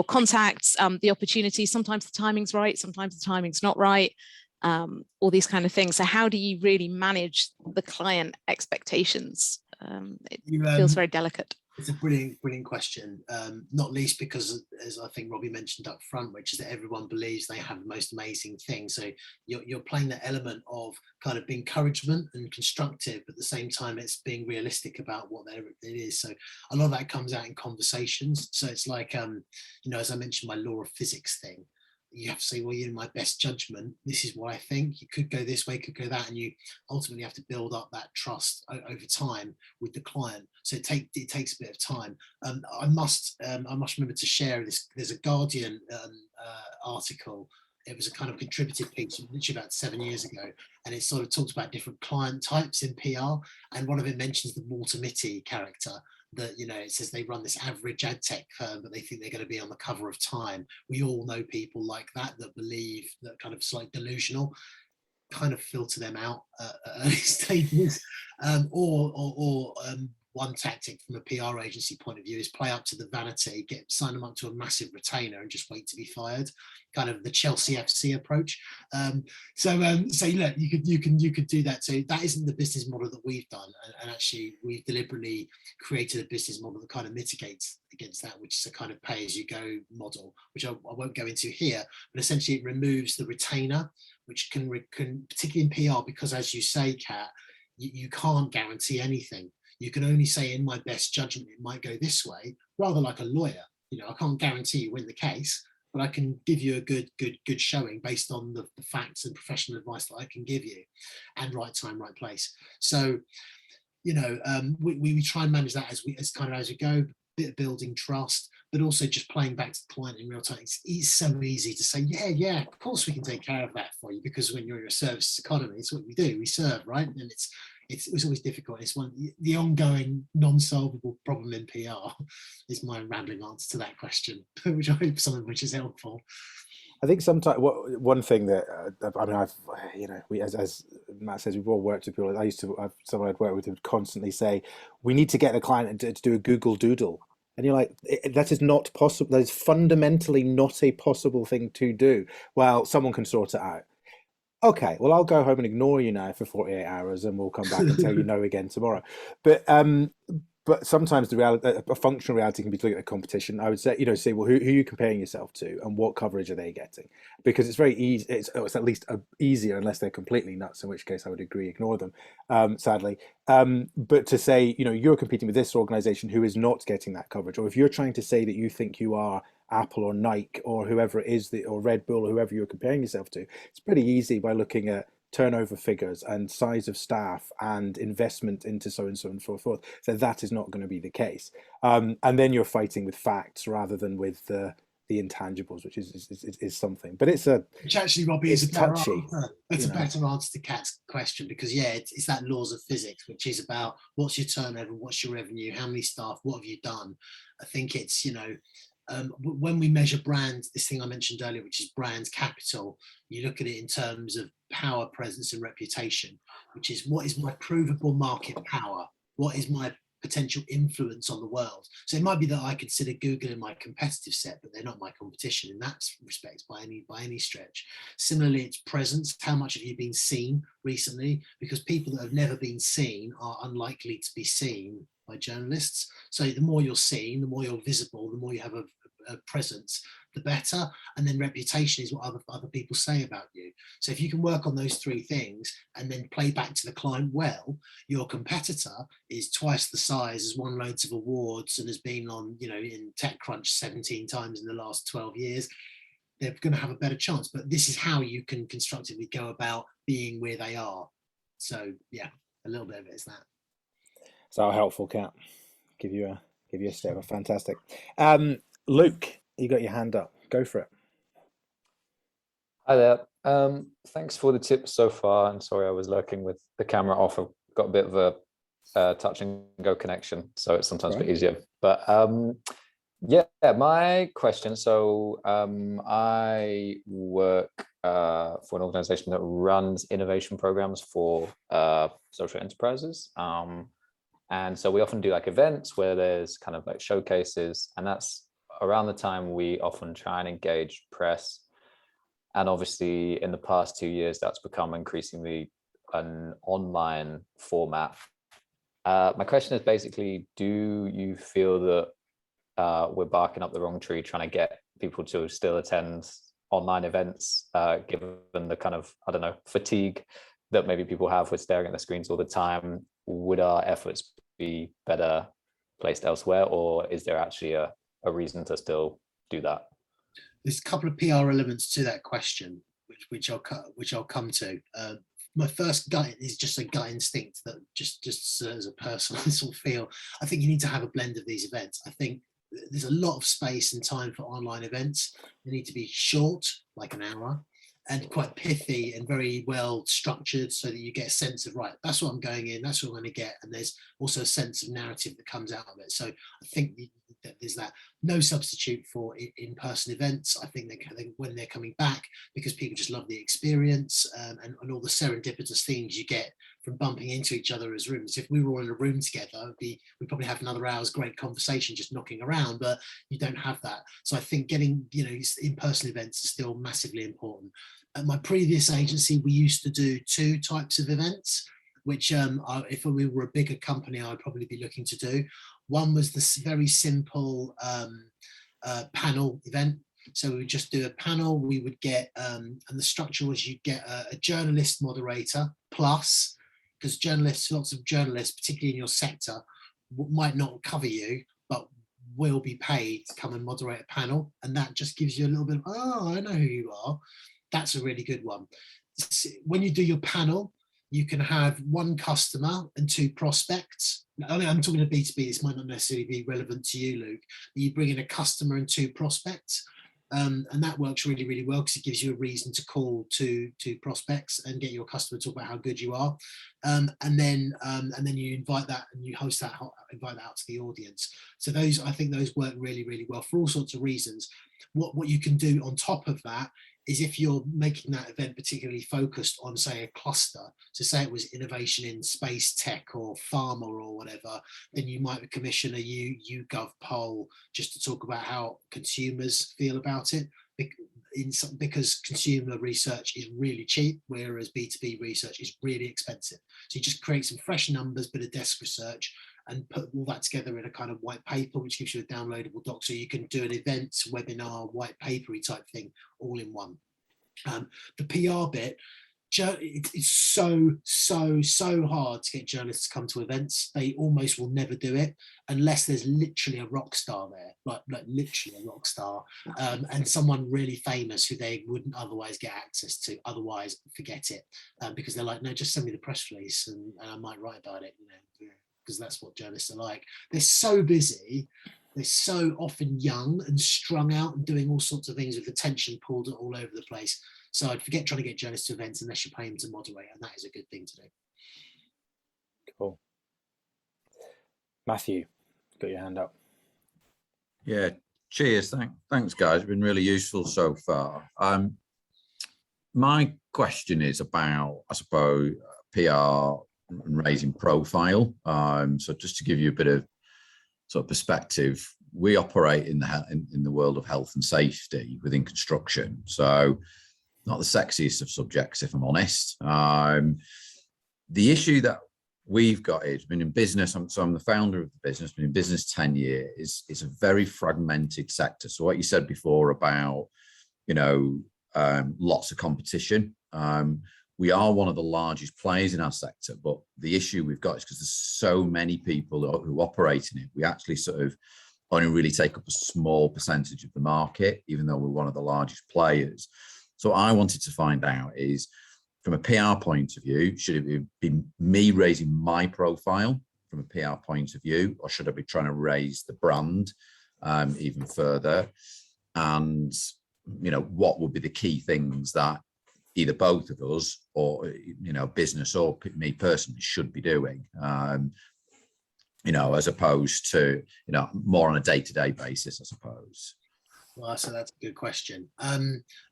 contacts, the opportunity. Sometimes the timing's right, sometimes the timing's not right. All these kind of things. So how do you really manage the client expectations? It feels very delicate. It's a brilliant question, not least because, as I think Robbie mentioned up front, which is that everyone believes they have the most amazing thing. So you're playing that element of kind of encouragement and constructive, but at the same time it's being realistic about what it is. So a lot of that comes out in conversations. So it's like, as I mentioned, my law of physics thing. You have to say, well, my best judgment, this is what I think. You could go this way, could go that, and you ultimately have to build up that trust over time with the client. So it takes a bit of time. I must remember to share this. There's a Guardian article. It was a kind of contributed piece, literally about 7 years ago, and it sort of talks about different client types in PR. And one of it mentions the Walter Mitty character. That it says they run this average ad tech firm, but they think they're going to be on the cover of Time. We all know people like that believe that, kind of slightly delusional. Kind of filter them out at early stages, or one tactic from a PR agency point of view is play up to the vanity, sign them up to a massive retainer and just wait to be fired. Kind of the Chelsea FC approach. So look, you could do that. So that isn't the business model that we've done, and actually we've deliberately created a business model that kind of mitigates against that, which is a kind of pay-as-you-go model, which I won't go into here, but essentially it removes the retainer, which can particularly in PR, because as you say, Kat, you can't guarantee anything. You can only say, in my best judgment, it might go this way, rather like a lawyer. I can't guarantee you win the case, but I can give you a good showing based on the facts and professional advice that I can give you, and right time, right place. So, you know, we try and manage that as we go, bit of building trust, but also just playing back to the client in real time. It's so easy to say, yeah, of course we can take care of that for you, because when you're in a services economy, it's what we do, we serve, right? And it's always difficult. It's the ongoing non-solvable problem in PR is my rambling answer to that question, which I hope some of which is helpful. I think sometimes one thing that I mean, we as Matt says, we've all worked with people. I used to have someone I'd worked with who would constantly say, "We need to get the client to do a Google Doodle," and you're like, "That is not possible. That is fundamentally not a possible thing to do." Well, someone can sort it out. Okay, well, I'll go home and ignore you now for 48 hours, and we'll come back and tell you no again tomorrow. But sometimes the reality, a functional reality, can be to look at a competition. I would say, say, well, who are you comparing yourself to, and what coverage are they getting? Because it's very easy. It's at least easier, unless they're completely nuts, in which case I would agree, ignore them, sadly. But to say, you're competing with this organization who is not getting that coverage, or if you're trying to say that you think you are Apple or Nike or whoever it is, or Red Bull or whoever you're comparing yourself to, it's pretty easy by looking at turnover figures and size of staff and investment into so and so forth. So that is not going to be the case. And then you're fighting with facts rather than with the intangibles, which is something. But which actually, Robbie, is a better touchy. answer. It's a better answer to Kat's question, because it's that laws of physics, which is about what's your turnover, what's your revenue, how many staff, what have you done. I think it's when we measure brand, this thing I mentioned earlier, which is brand capital, you look at it in terms of power, presence, and reputation, which is what is my provable market power, what is my potential influence on the world. So it might be that I consider Google in my competitive set, but they're not my competition in that respect by any stretch. Similarly, it's presence. How much have you been seen recently? Because people that have never been seen are unlikely to be seen by journalists. So the more you're seen, the more you're visible, the more you have a presence, the better. And then reputation is what other people say about you. So if you can work on those three things and then play back to the client well, your competitor is twice the size, has won loads of awards, and has been on, in TechCrunch 17 times in the last 12 years. They're going to have a better chance. But this is how you can constructively go about being where they are. So yeah, a little bit of it is that. So helpful, Kat. Give you a step. Fantastic. Luke, you got your hand up. Go for it. Hi there. Thanks for the tips so far. And sorry, I was lurking with the camera off. I've got a bit of a touch and go connection, so it's sometimes a bit easier. But yeah, my question. So I work for an organization that runs innovation programs for social enterprises. And so we often do like events where there's kind of like showcases, and that's around the time we often try and engage press. And obviously in the past 2 years, that's become increasingly an online format. My question is basically, do you feel that we're barking up the wrong tree trying to get people to still attend online events, given the kind of, I don't know, fatigue that maybe people have with staring at the screens all the time? Would our efforts be better placed elsewhere, or is there actually a reason to still do that? There's a couple of PR elements to that question, which I'll come to. My first gut is just a gut instinct that just as a personal sort of feel. I think you need to have a blend of these events. I think there's a lot of space and time for online events. They need to be short, like an hour, and quite pithy and very well structured, so that you get a sense of, right, that's what I'm going in, that's what I'm going to get. And there's also a sense of narrative that comes out of it. So I think that there's that. No substitute for in-person events. I think when they're coming back, because people just love the experience, and all the serendipitous things you get from bumping into each other as rooms. If we were all in a room together, we'd probably have another hour's great conversation just knocking around, but you don't have that. So I think getting, in-person events are still massively important. At my previous agency, we used to do two types of events, which if we were a bigger company, I'd probably be looking to do. One was this very simple panel event. So we would just do a panel. We would get, and the structure was you'd get a journalist moderator plus, because lots of journalists, particularly in your sector, might not cover you, but will be paid to come and moderate a panel, and that just gives you a little bit of, oh, I know who you are. That's a really good one. When you do your panel, you can have one customer and 2 prospects. I'm talking to B2B, this might not necessarily be relevant to you, Luke, but you bring in a customer and 2 prospects. And that works really, really well because it gives you a reason to call to prospects and get your customer to talk about how good you are. And then you invite that and you host that, invite that out to the audience. So I think those work really, really well for all sorts of reasons. What you can do on top of that is if you're making that event particularly focused on, say, a cluster, so say it was innovation in space tech or pharma or whatever, then you might commission a YouGov poll just to talk about how consumers feel about it, because consumer research is really cheap, whereas B2B research is really expensive. So you just create some fresh numbers, bit of desk research, and put all that together in a kind of white paper, which gives you a downloadable doc. So you can do an event, webinar, white papery type thing all in one. The PR bit, it's so hard to get journalists to come to events. They almost will never do it unless there's literally a rock star there, like literally a rock star, and someone really famous who they wouldn't otherwise get access to. Otherwise, forget it, because they're like, no, just send me the press release and I might write about it, because that's what journalists are like. They're so busy, they're so often young and strung out and doing all sorts of things with attention pulled all over the place. So I'd forget trying to get journalists to events unless you pay them to moderate, and that is a good thing to do. Cool. Matthew, got your hand up. Yeah, cheers. Thanks, guys. It's been really useful so far. My question is about, I suppose, PR and raising profile. So just to give you a bit of sort of perspective, we operate in the world of health and safety within construction. So not the sexiest of subjects, if I'm honest. The issue that we've got is, been in business, I'm the founder of the business, been in business 10 years. It's a very fragmented sector. So what you said before about, lots of competition. We are one of the largest players in our sector, but the issue we've got is because there's so many people who operate in it, we actually sort of only really take up a small percentage of the market, even though we're one of the largest players. So what I wanted to find out is, from a PR point of view, should it be me raising my profile from a PR point of view, or should I be trying to raise the brand even further? And, what would be the key things that either both of us or, business or me personally should be doing, as opposed to, more on a day-to-day basis, I suppose. Well, so that's a good question.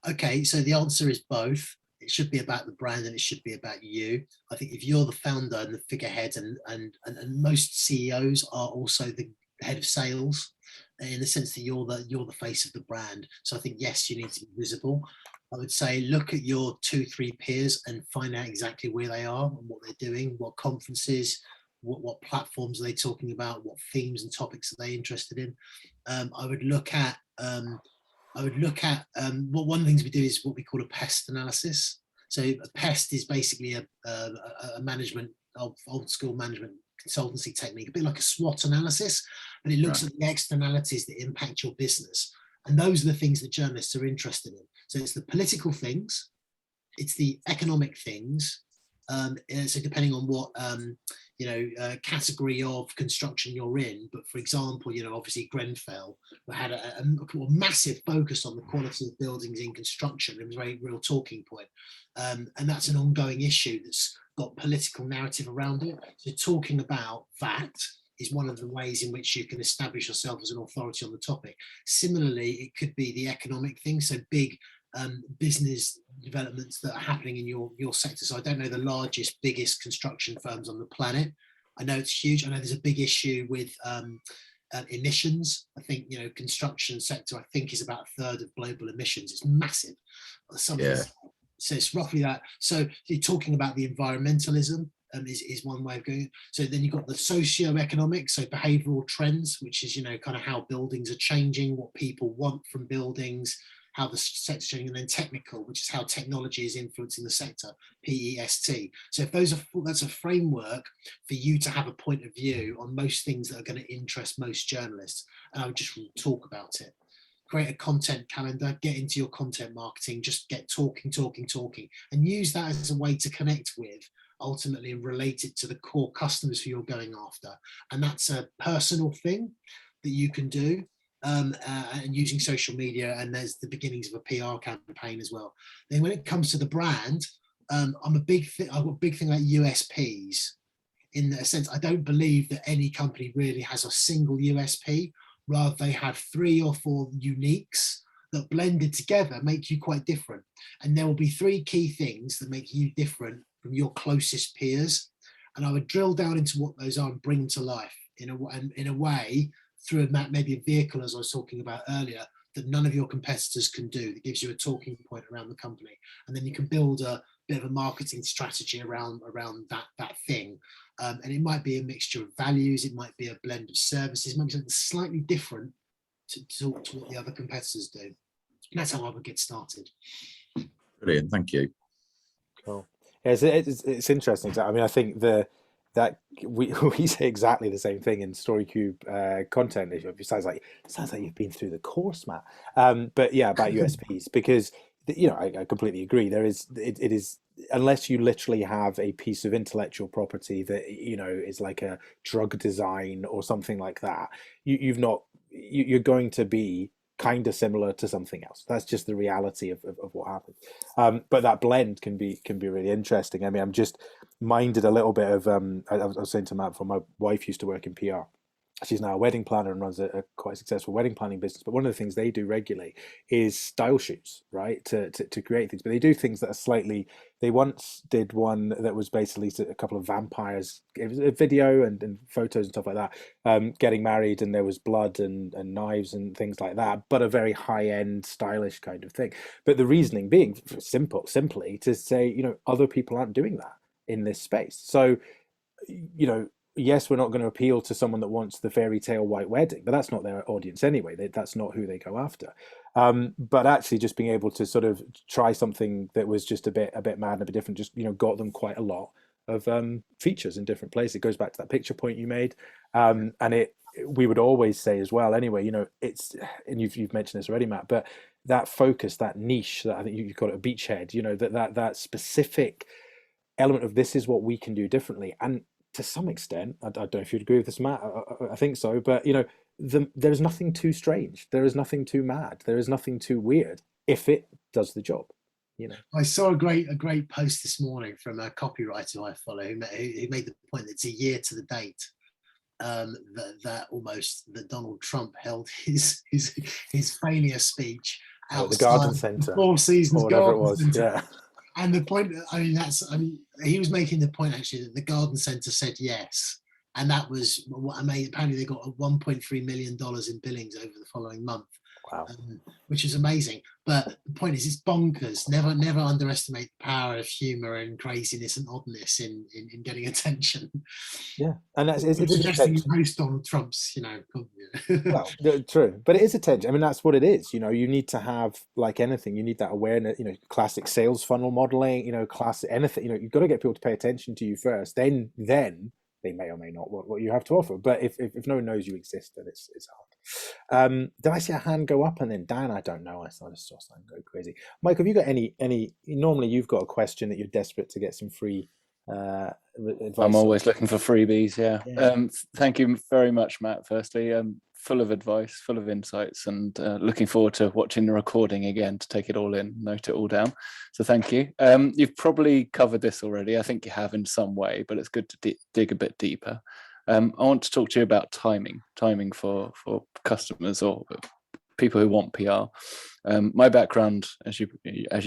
Okay, so the answer is both. It should be about the brand and it should be about you. I think if you're the founder and the figurehead, and most CEOs are also the head of sales, in the sense that you're the face of the brand. So I think, yes, you need to be visible. I would say look at your 2-3 peers and find out exactly where they are and what they're doing, what conferences, what platforms are they talking about, what themes and topics are they interested in. I would look at one of the things we do is what we call a pest analysis. So a pest is basically a management, old school management consultancy technique, a bit like a SWOT analysis, but it looks at the externalities that impact your business. And those are the things that journalists are interested in. So it's the political things, it's the economic things. So depending on what category of construction you're in, but for example, obviously Grenfell had a massive focus on the quality of buildings in construction. It was a very real talking point, and that's an ongoing issue that's got political narrative around it. So talking about that is one of the ways in which you can establish yourself as an authority on the topic. Similarly, it could be the economic thing, so big business developments that are happening in your sector. So I don't know the biggest construction firms on the planet. I know it's huge. I know there's a big issue with emissions. I think construction sector I think is about 1/3 of global emissions. It's massive. So it's roughly that. So you're talking about the environmentalism is one way of going. So then you've got the socio-economic, so behavioural trends, which is kind of how buildings are changing, what people want from buildings. how the sector's changing, and then technical, which is how technology is influencing the sector, PEST. So if that's a framework for you to have a point of view on most things that are going to interest most journalists, and I would just talk about it. Create a content calendar, get into your content marketing, just get talking, and use that as a way to connect with, ultimately, and relate it to the core customers who you're going after. And that's a personal thing that you can do, and using social media, and there's the beginnings of a PR campaign as well. Then when it comes to the brand, I've got a big thing about USPs. In a sense, I don't believe that any company really has a single USP. Rather, they have 3 or 4 uniques that blended together make you quite different. And there will be 3 key things that make you different from your closest peers. And I would drill down into what those are and bring them to life in a way through maybe a vehicle, as I was talking about earlier, that none of your competitors can do, that gives you a talking point around the company. And then you can build a bit of a marketing strategy around that thing. And it might be a mixture of values, it might be a blend of services, it might be something slightly different to what the other competitors do. And that's how I would get started. Brilliant, thank you. Cool. Yeah, it's interesting. I mean, I think that we say exactly the same thing in Storycube content. It sounds like you've been through the course, Matt. But yeah, about USPs, because I completely agree. It is, unless you literally have a piece of intellectual property that is like a drug design or something like that, you're going to be kind of similar to something else. That's just the reality of what happens. But that blend can be really interesting. I mean, I'm just minded a little bit of I was saying to Matt before, my wife used to work in PR. She's now a wedding planner and runs a quite successful wedding planning business. But one of the things they do regularly is style shoots, right? To create things. But they do things that are slightly. They once did one that was basically a couple of vampires. It was a video and photos and stuff like that, getting married, and there was blood and knives and things like that. But a very high end, stylish kind of thing. But the reasoning being simply to say, other people aren't doing that in this space. So, yes, we're not going to appeal to someone that wants the fairy tale white wedding, but that's not their audience anyway. That's not who they go after. But actually just being able to sort of try something that was just a bit mad and a bit different, just, got them quite a lot of features in different places. It goes back to that picture point you made. And we would always say as well, anyway, it's, and you've mentioned this already, Matt, but that focus, that niche, that I think you call it a beachhead, that specific element of this is what we can do differently. And to some extent, I don't know if you'd agree with this, Matt, I think so, but there's nothing too strange, there is nothing too mad, there is nothing too weird if it does the job. I saw a great post this morning from a copywriter I follow who made the point that it's a year to the date that Donald Trump held his failure speech outside the Garden Centre, 4 Seasons, or whatever Garden it was. Centre. Yeah. And the point, he was making the point actually that the Garden Centre said yes. And that was what I made. Apparently they got $1.3 million in billings over the following month. Wow. Which is amazing. But the point is, it's bonkers. Never underestimate the power of humour and craziness and oddness in getting attention. Yeah, and it's suggesting you post Donald Trump's, well, true, but it is attention. I mean, that's what it is. You need to have, like anything, you need that awareness. Classic sales funnel modeling. Classic anything. You've got to get people to pay attention to you first. Then they may or may not want what you have to offer. But if no one knows you exist, then it's hard. Did I see a hand go up? And then Dan, I don't know. I just saw something go crazy. Mike, have you got any? Normally, you've got a question that you're desperate to get some free advice. I'm always looking for freebies. Yeah. Thank you very much, Matt. Firstly, full of advice, full of insights, and looking forward to watching the recording again to take it all in, note it all down. So thank you. You've probably covered this already. I think you have in some way, but it's good to dig a bit deeper. I want to talk to you about timing for customers or people who want PR. My background, as you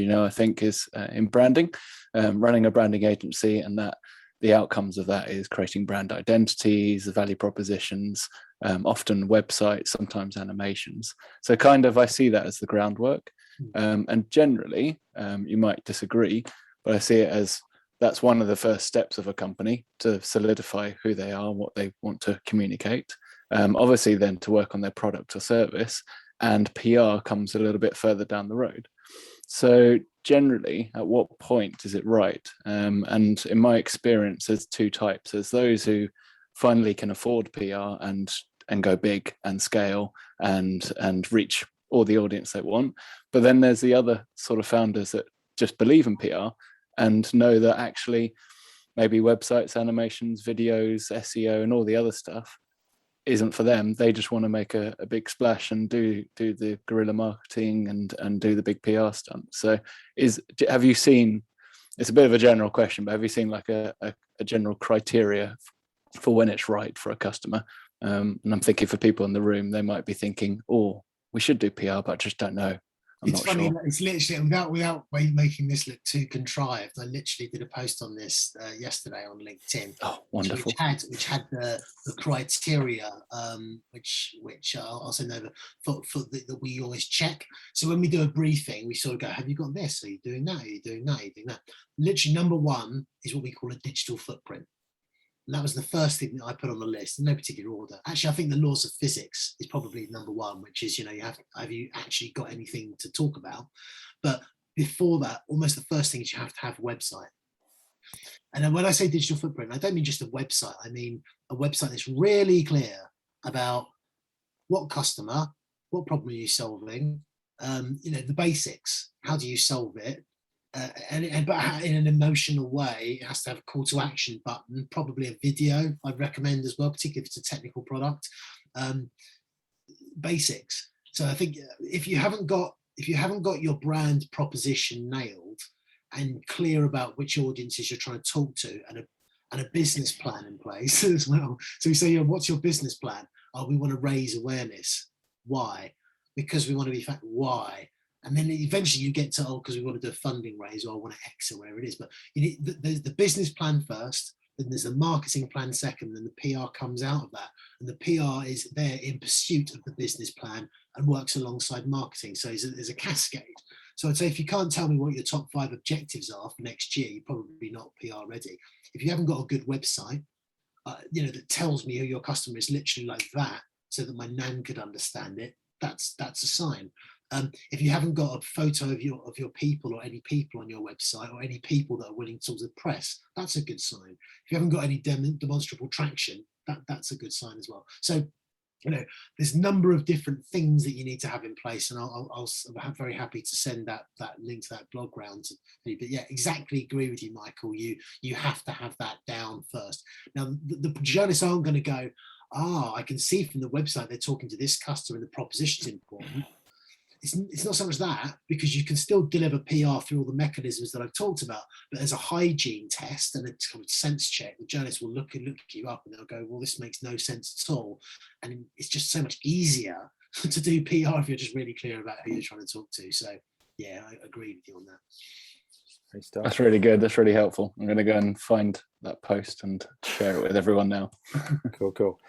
know, I think is in branding, running a branding agency, and that the outcomes of that is creating brand identities, the value propositions, often websites, sometimes animations. So I see that as the groundwork. And generally, you might disagree, but I see it as that's one of the first steps of a company to solidify who they are, what they want to communicate. Obviously then to work on their product or service, and PR comes a little bit further down the road. So generally, at what point is it right? And in my experience, there's two types. There's those who finally can afford PR and go big and scale and reach all the audience they want. But then there's the other sort of founders that just believe in PR and know that actually maybe websites, animations, videos, SEO, and all the other stuff isn't for them. They just want to make a big splash and do the guerrilla marketing and do the big PR stunt. So have you seen, it's a bit of a general question, but have you seen like a general criteria for when it's right for a customer? And I'm thinking for people in the room, they might be thinking, oh, we should do PR, but I just don't know. It's funny, sure. It's literally, without making this look too contrived, I literally did a post on this yesterday on LinkedIn. Oh, wonderful. Which had the criteria, which I'll send over that we always check. So when we do a briefing, we sort of go, have you got this? Are you doing that? Are you doing that? Are you doing that? Literally, number one is what we call a digital footprint. And that was the first thing that I put on the list in no particular order. Actually, I think the laws of physics is probably number one, which is, have you actually got anything to talk about? But before that, almost the first thing is you have to have a website. And then when I say digital footprint, I don't mean just a website. I mean a website that's really clear about what customer, what problem are you solving, the basics. How do you solve it? But in an emotional way, it has to have a call to action button, probably a video I'd recommend as well, particularly if it's a technical product. Basics. So I think if you haven't got your brand proposition nailed and clear about which audiences you're trying to talk to, and a business plan in place as well. So we say, what's your business plan? Oh, we want to raise awareness. Why? Because we want to be fact. Why? And then eventually you get to, because we want to do a funding raise, or I want to X or wherever it is. But you need the business plan first, then there's the marketing plan second, then the PR comes out of that. And the PR is there in pursuit of the business plan and works alongside marketing. So there's a cascade. So I'd say if you can't tell me what your top 5 objectives are for next year, you're probably not PR ready. If you haven't got a good website, that tells me who your customer is, literally like that, so that my nan could understand it, that's a sign. If you haven't got a photo of your people, or any people on your website, or any people that are willing to talk to the press, that's a good sign. If you haven't got any demonstrable traction, that's a good sign as well. So, there's a number of different things that you need to have in place, and I'll be very happy to send that link to that blog round to you. But yeah, exactly agree with you, Michael. You have to have that down first. Now, the journalists aren't going to go, I can see from the website they're talking to this customer and the proposition's important. It's not so much that, because you can still deliver PR through all the mechanisms that I've talked about, but as a hygiene test and a kind of sense check, the journalist will look you up and they'll go, well, this makes no sense at all. And it's just so much easier to do PR if you're just really clear about who you're trying to talk to. So yeah, I agree with you on that. That's really good. That's really helpful. I'm going to go and find that post and share it with everyone now. Cool.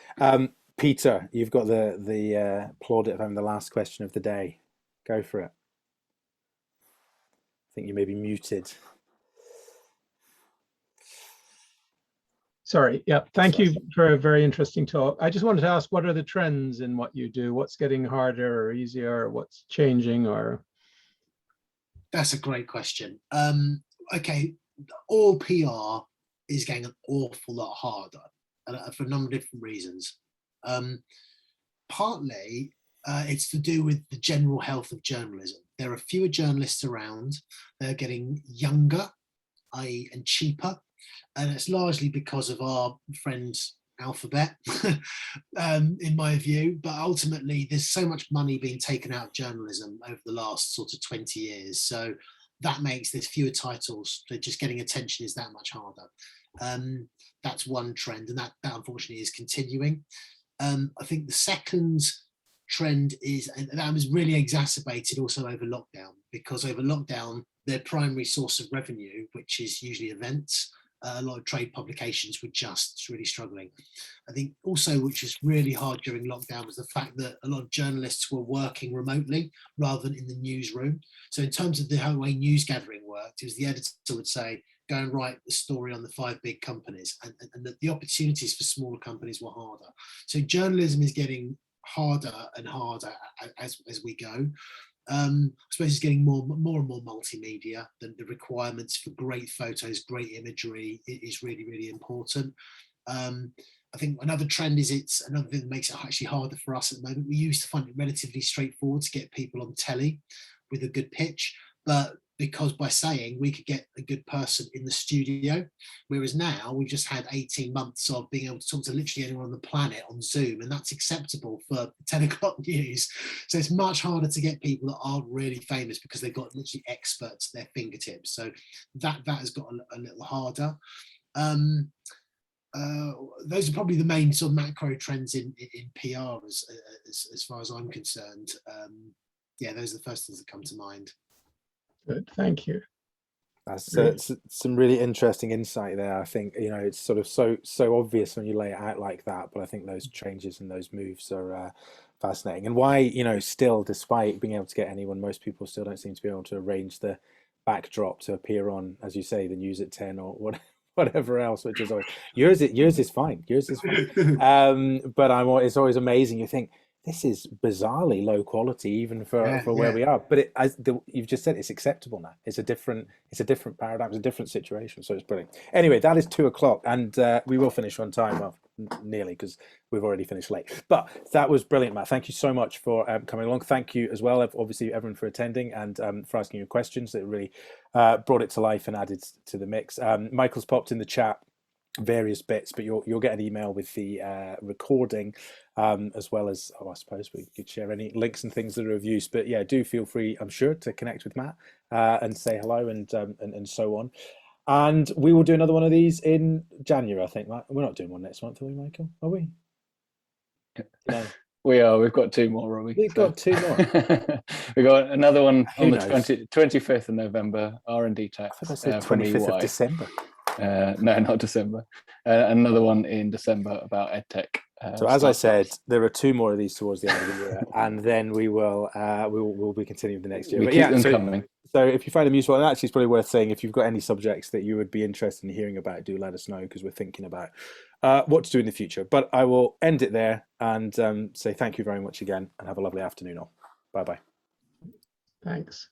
Peter, you've got the plaudit of having the last question of the day. Go for it. I think you may be muted. Sorry. Yeah. Thank you for a very interesting talk. I just wanted to ask, what are the trends in what you do? What's getting harder or easier? Or what's changing? Or that's a great question. Okay, all PR is getting an awful lot harder for a number of different reasons. Partly, it's to do with the general health of journalism. There are fewer journalists around. They're getting younger, and cheaper. And it's largely because of our friends Alphabet, in my view. But ultimately, there's so much money being taken out of journalism over the last sort of 20 years. So that makes there's fewer titles. So just getting attention is that much harder. That's one trend, and that unfortunately is continuing. I think the second trend is, and that was really exacerbated also over lockdown, because over lockdown, their primary source of revenue, which is usually events, a lot of trade publications were just really struggling. I think also, which is really hard during lockdown, was the fact that a lot of journalists were working remotely rather than in the newsroom. So in terms of the way news gathering worked, it was the editor would say, go and write the story on the 5 big companies, and the opportunities for smaller companies were harder. So journalism is getting harder and harder as we go. I suppose it's getting more and more multimedia. The requirements for great photos, great imagery is really, really important. I think another trend is it's another thing that makes it actually harder for us at the moment. We used to find it relatively straightforward to get people on telly with a good pitch, but because by saying we could get a good person in the studio, whereas now we've just had 18 months of being able to talk to literally anyone on the planet on Zoom, and that's acceptable for 10 o'clock news. So it's much harder to get people that aren't really famous because they've got literally experts at their fingertips. So that has got a little harder. Those are probably the main sort of macro trends in PR as far as I'm concerned. Yeah, those are the first things that come to mind. Good, thank you. That's some really interesting insight there. I think, you know, it's sort of so obvious when you lay it out like that, but I think those changes and those moves are fascinating. And why, you know, still, despite being able to get anyone, most people still don't seem to be able to arrange the backdrop to appear on, as you say, the news at 10 or whatever else, which is always yours is fine. Yours is fine. But it's always amazing. You think, this is bizarrely low quality, even for where we are. But you've just said, it's acceptable now. It's a different paradigm, it's a different situation. So it's brilliant. Anyway, that is 2 o'clock, and we will finish on time. Well, nearly, because we've already finished late. But that was brilliant, Matt. Thank you so much for coming along. Thank you as well, obviously, everyone, for attending and for asking your questions. It really brought it to life and added to the mix. Michael's popped in the chat various bits, but you'll get an email with the recording, as well as, I suppose we could share any links and things that are of use. But yeah, do feel free, I'm sure, to connect with Matt and say hello and so on. And we will do another one of these in January, I think. We're not doing one next month, are we, Michael? Are we? No. We are. We've got 2 more, Robbie. We've got 2 more. We've got another one on the 25th of November, R&D tax. I said 25th of December. No, not December. Another one in December about EdTech. So as I said, there are 2 more of these towards the end of the year, and then we will be continuing the next year. We keep them coming. So if you find them useful, and actually it's probably worth saying, if you've got any subjects that you would be interested in hearing about, do let us know, because we're thinking about what to do in the future. But I will end it there and say thank you very much again, and have a lovely afternoon all. Bye-bye. Thanks.